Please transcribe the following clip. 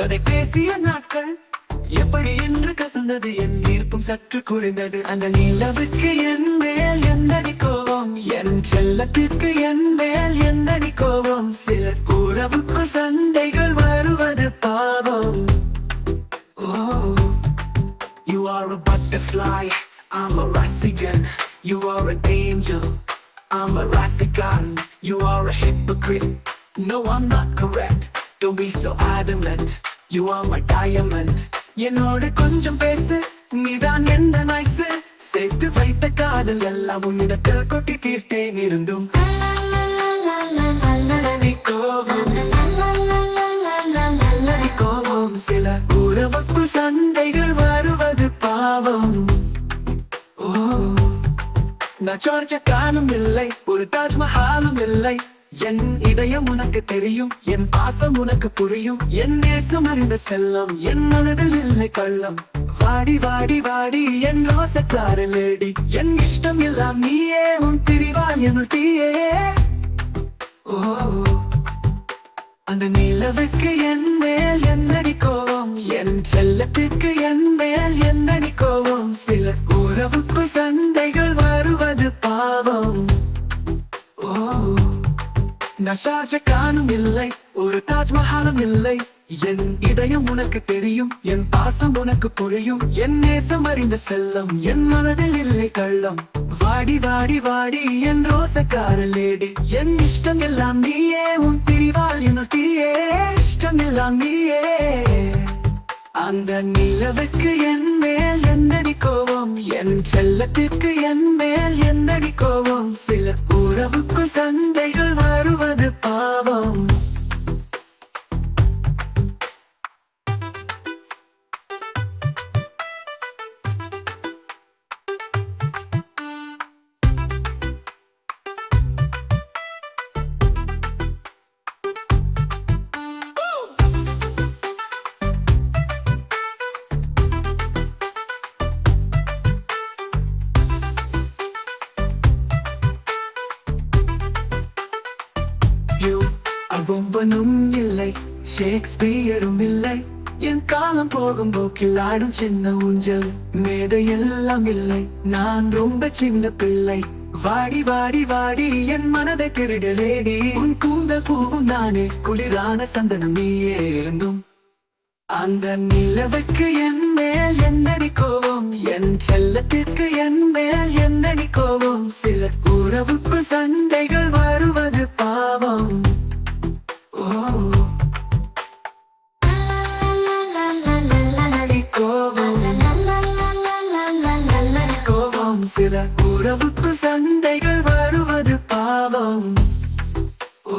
கதை பேசிய நாட்கள் எப்படி என்று கசந்தது, என் ஈர்ப்பும் சற்று குறைந்தது. அந்த நிலவுக்கு என் மேல் என்னடி கோபம், என் செல்லத்திற்கு என் மேல் என்னடி கோபம். சில உறவுக்குள் சண்டைகள் வருவது பாவம். Oh, you are a butterfly, I'm a rasigan. You are an angel, I'm a rasigan. You are a hypocrite, no I'm not correct. Don't be so adamant, you are my diamond. என்னோடு கொஞ்சம் பேசு, நீதான் எந்த nice. சேர்த்து வைத்த காதல் எல்லாம் உன்னிடத்தில் கொட்டி தீர்த்தேன் இருந்தும் கோபம். சில உறவுக்குள் சண்டைகள் வருவது பாவம். ஓ, நான் ஜார்ஜ காணும் இல்லை, ஒரு தாஜ்மஹாலும் இல்லை. என் இதயம் உனக்கு தெரியும், என் பாசம் உனக்கு புரியும். என் நேசம் அறிந்த செல்லம், என் மனதில் இல்லை கள்ளம். வாடி வாடி வாடி என் ரோசக்கார லேடி, என் இஷ்டம் எல்லாம் நீயே, உன் பிரிவால் என் தீயே. ஓ, அந்த நிலவுக்கு என் மேல் என்னடி கோபம், என் செல்லத்திற்கு என் மேல் என்னடி கோபம். சில உறவுக்குள் சண்டைகள் வருவது பாவம். ஓ, நான் ஷார்ஜ காணும் இல்லை, ஒரு தாஜ்மஹாலும் இல்லை. என் இதயம் உனக்கு தெரியும், என் பாசம் உனக்கு புரியும். என் நேசம் அறிந்த செல்லம், என் மனதில் இல்லை கள்ளம். வாடி வாடி வாடி என் ரோசக்கார லேடி, என் இஷ்டம் எல்லாம் நீயே, உன் பிரிவால் என் தீயே. இஷ்டம் எல்லாம் நீயே. அந்த நிலவுக்கு என் மேல் என்னடி கோபம், என் செல்லத்திற்கு என் மேல் என்னடி கோபம். சில உறவுக்குள் சண்டைகள் வருவது பாவம். ஒவ்வொன்றும் இல்லை, ஷேக்ஸ்பியரும் இல்லை. என் காலம் போகும் போக்கில் ஆடும் சின்ன ஊஞ்சல் மேதை எல்லாம் இல்லை. நான் ரொம்ப சின்ன பிள்ளை. வாடி வாடி வாடி என் மனதை திருடலேடி. உன் கூந்தல் பூவும் நானே, குளிரான சந்தனம் நீயே இருந்தும். அந்த நிலவுக்கு என் மேல் என்னடி கோபம், என் செல்லத்திற்கு என் மேல் என்னடி கோபம். சில உறவுக்குள் சண்டைகள் வருவது பாவம். சில உறவுக்குள் சண்டைகள் வருவது பாவம். ஓ